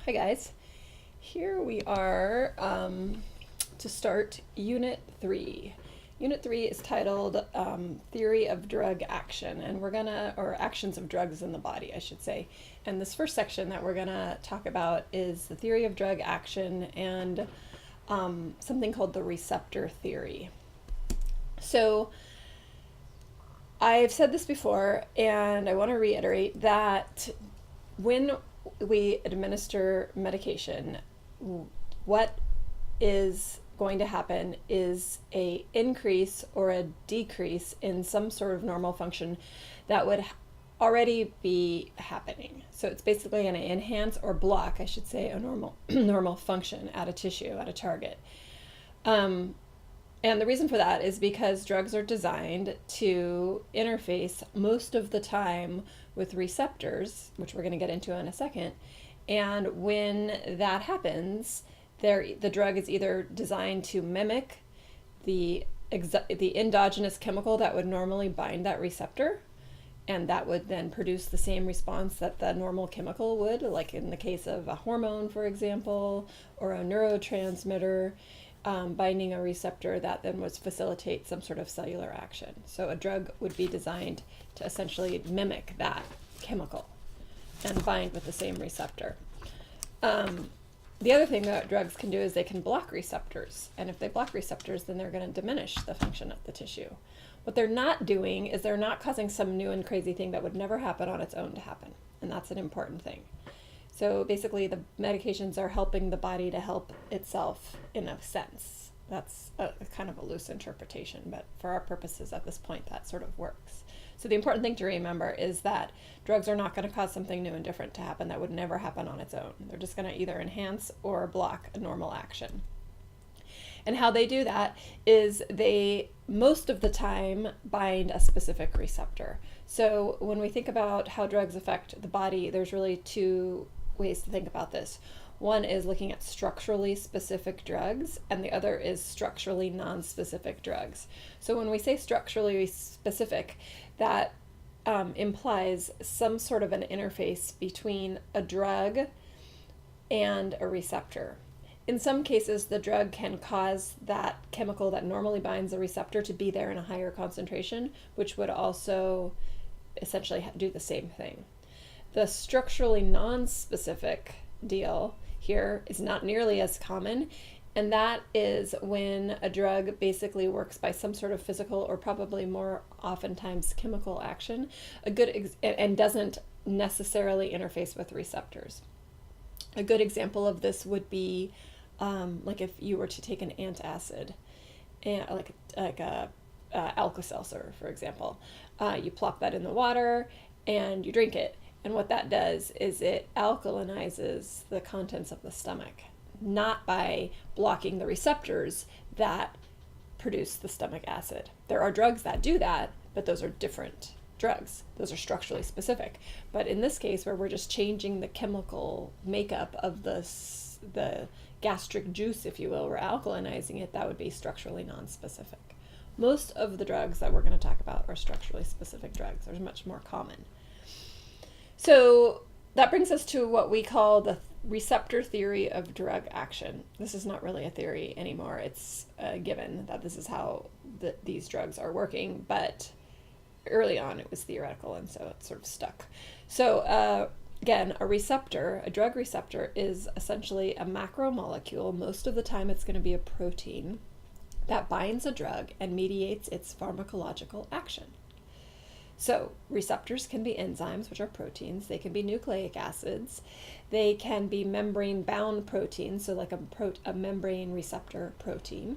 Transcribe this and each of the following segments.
Hi guys, here we are to start Unit 3. Unit 3 is titled Theory of Drug Action, and or actions of drugs in the body, I should say. And this first section that we're gonna talk about is the theory of drug action and something called the receptor theory. So I've said this before, and I want to reiterate that when we administer medication, what is going to happen is a increase or a decrease in some sort of normal function that would already be happening. So it's basically going to enhance or block, I should say, a normal function at a tissue, at a target. And the reason for that is because drugs are designed to interface most of the time with receptors, which we're going to get into in a second. And when that happens, the drug is either designed to mimic the endogenous chemical that would normally bind that receptor, and that would then produce the same response that the normal chemical would, like in the case of a hormone, for example, or a neurotransmitter. Binding a receptor that then would facilitate some sort of cellular action. So a drug would be designed to essentially mimic that chemical and bind with the same receptor. The other thing that drugs can do is they can block receptors. And if they block receptors, then they're going to diminish the function of the tissue. What they're not doing is they're not causing some new and crazy thing that would never happen on its own to happen. And that's an important thing. So basically, the medications are helping the body to help itself in a sense. That's a kind of a loose interpretation, but for our purposes at this point, that sort of works. So the important thing to remember is that drugs are not going to cause something new and different to happen that would never happen on its own. They're just going to either enhance or block a normal action. And how they do that is they, most of the time, bind a specific receptor. So when we think about how drugs affect the body, there's really two ways to think about this. One is looking at structurally specific drugs, and the other is structurally non-specific drugs. So when we say structurally specific, that implies some sort of an interface between a drug and a receptor. In some cases, the drug can cause that chemical that normally binds the receptor to be there in a higher concentration, which would also essentially do the same thing. The structurally non-specific deal here is not nearly as common, and that is when a drug basically works by some sort of physical or probably more oftentimes chemical action, and doesn't necessarily interface with receptors. A good example of this would be like if you were to take an antacid, and like a Alka-Seltzer, for example. You plop that in the water and you drink it. And what that does is it alkalinizes the contents of the stomach, not by blocking the receptors that produce the stomach acid. There are drugs that do that, but those are different drugs. Those are structurally specific. But in this case, where we're just changing the chemical makeup of the gastric juice, if you will, we're alkalinizing it, that would be structurally non-specific. Most of the drugs that we're going to talk about are structurally specific drugs. They're much more common. So that brings us to what we call the receptor theory of drug action. This is not really a theory anymore. It's a given that this is how these drugs are working, but early on it was theoretical, and so it sort of stuck. So again, a drug receptor is essentially a macromolecule. Most of the time it's going to be a protein that binds a drug and mediates its pharmacological action. So receptors can be enzymes, which are proteins. They can be nucleic acids. They can be membrane-bound proteins, so like a membrane receptor protein.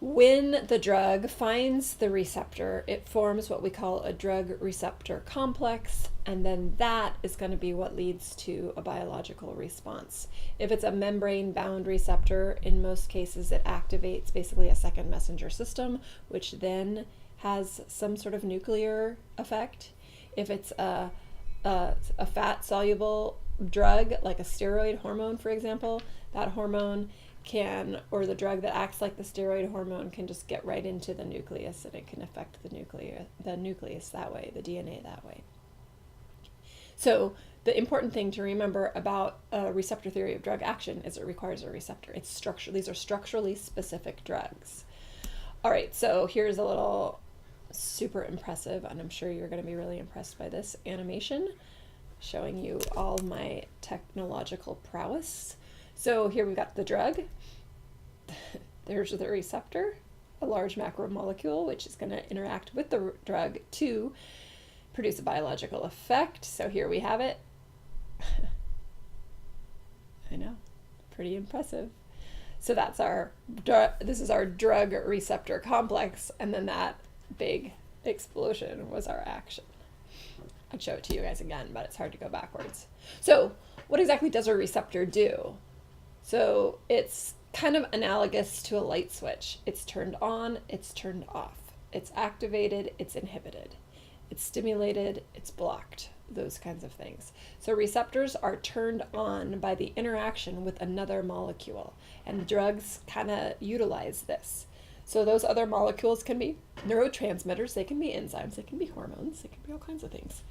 When the drug finds the receptor, it forms what we call a drug receptor complex, and then that is going to be what leads to a biological response. If it's a membrane-bound receptor, in most cases it activates basically a second messenger system, which then has some sort of nuclear effect. If it's a fat-soluble drug, like a steroid hormone, for example, that hormone or the drug that acts like the steroid hormone can just get right into the nucleus, and it can affect the nucleus that way, the DNA that way. So the important thing to remember about a receptor theory of drug action is it requires a receptor. These are structurally specific drugs. All right, so here's a little super impressive, and I'm sure you're going to be really impressed by this animation, showing you all my technological prowess. So here we've got the drug. There's the receptor, a large macromolecule, which is going to interact with the drug to produce a biological effect. So here we have it. I know, pretty impressive. So that's this is our drug receptor complex, and then that big explosion was our action. I'd show it to you guys again, but it's hard to go backwards. So what exactly does a receptor do? So it's kind of analogous to a light switch. It's turned on, it's turned off. It's activated, it's inhibited. It's stimulated, it's blocked, those kinds of things. So receptors are turned on by the interaction with another molecule, and drugs kind of utilize this. So those other molecules can be neurotransmitters, they can be enzymes, they can be hormones, they can be all kinds of things.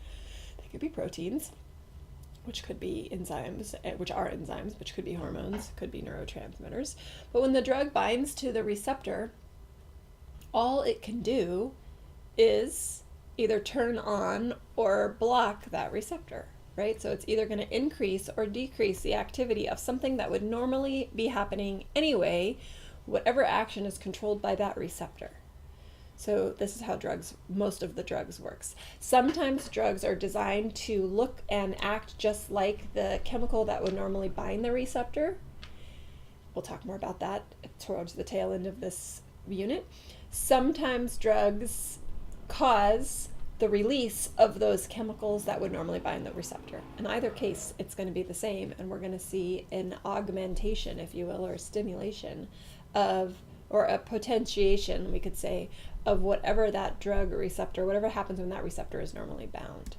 They could be proteins, which could be enzymes, which are enzymes, which could be hormones, could be neurotransmitters. But when the drug binds to the receptor, all it can do is either turn on or block that receptor, right? So it's either going to increase or decrease the activity of something that would normally be happening anyway. Whatever action is controlled by that receptor. So this is how most of the drugs works. Sometimes drugs are designed to look and act just like the chemical that would normally bind the receptor. We'll talk more about that towards the tail end of this unit. Sometimes drugs cause the release of those chemicals that would normally bind the receptor. In either case, it's going to be the same, and we're going to see an augmentation, if you will, or a stimulation of, or a potentiation, we could say, of whatever that drug receptor, whatever happens when that receptor is normally bound.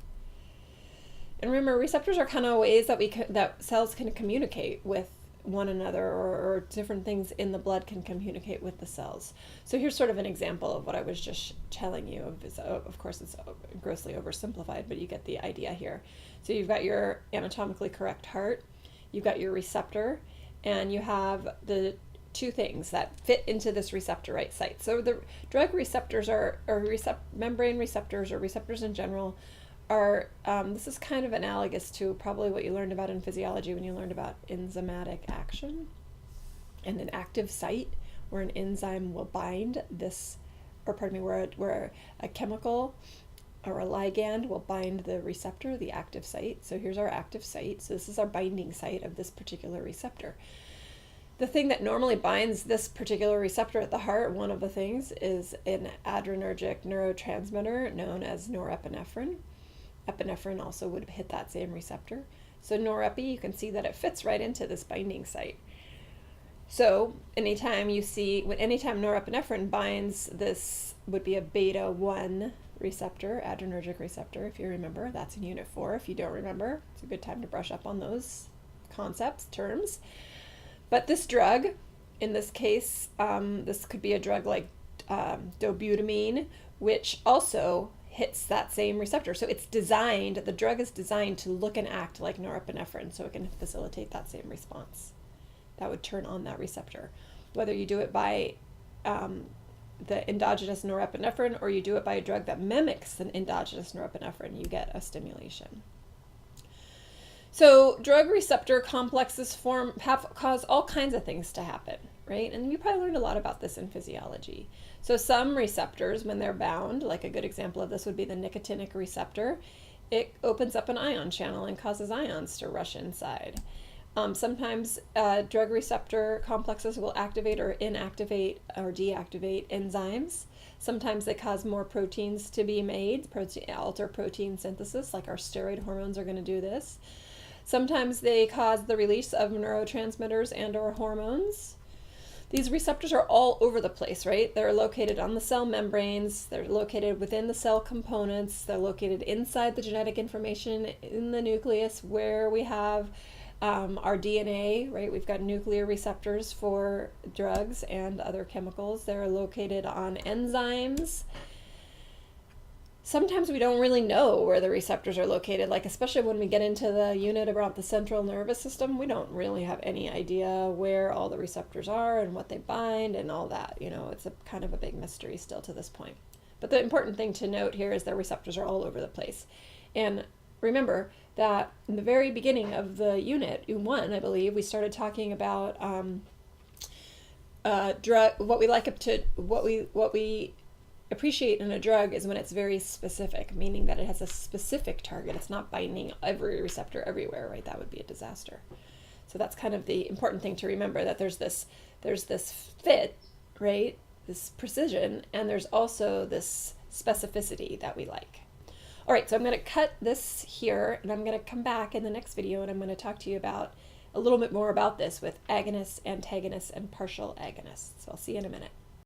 And remember, receptors are kind of ways that cells can communicate with one another, or different things in the blood can communicate with the cells. So here's sort of an example of what I was just telling you. Of course, it's grossly oversimplified, but you get the idea here. So you've got your anatomically correct heart, you've got your receptor, and you have the two things that fit into this receptor right site. So the drug receptors membrane receptors, or receptors in general, are, this is kind of analogous to probably what you learned about in physiology when you learned about enzymatic action and an active site where an enzyme will bind this, or pardon me, where a chemical or a ligand will bind the receptor, the active site. So here's our active site. So this is our binding site of this particular receptor. The thing that normally binds this particular receptor at the heart, one of the things, is an adrenergic neurotransmitter known as norepinephrine. Epinephrine also would hit that same receptor. So norepi, you can see that it fits right into this binding site. So anytime norepinephrine binds, this would be a beta 1 receptor, adrenergic receptor, if you remember. That's in Unit 4. If you don't remember, it's a good time to brush up on those concepts, terms. But this drug, in this case, this could be a drug like dobutamine, which also hits that same receptor. So the drug is designed to look and act like norepinephrine, so it can facilitate that same response. That would turn on that receptor. Whether you do it by the endogenous norepinephrine or you do it by a drug that mimics an endogenous norepinephrine, you get a stimulation. So drug receptor complexes cause all kinds of things to happen, right? And you probably learned a lot about this in physiology. So some receptors, when they're bound, like a good example of this would be the nicotinic receptor, it opens up an ion channel and causes ions to rush inside. Sometimes drug receptor complexes will activate or inactivate or deactivate enzymes. Sometimes they cause more proteins to be made, alter protein synthesis, like our steroid hormones are going to do this. Sometimes they cause the release of neurotransmitters and or hormones. These receptors are all over the place, right? They're located on the cell membranes, they're located within the cell components, they're located inside the genetic information in the nucleus where we have our DNA, right? We've got nuclear receptors for drugs and other chemicals. They're located on enzymes. sometimes we don't really know where the receptors are located, like especially when we get into the unit about the central nervous system, we don't really have any idea where all the receptors are and what they bind and all that. It's a kind of a big mystery still to this point. But the important thing to note here is that receptors are all over the place. And remember that in the very beginning of the unit, U1, I believe, we started talking about drug. What we appreciate in a drug is when it's very specific, meaning that it has a specific target. It's not binding every receptor everywhere, right? That would be a disaster. So that's kind of the important thing to remember, that there's this fit, right? This precision, and there's also this specificity that we like. All right, so I'm going to cut this here, and I'm going to come back in the next video, and I'm going to talk to you about a little bit more about this with agonists, antagonists, and partial agonists. So I'll see you in a minute.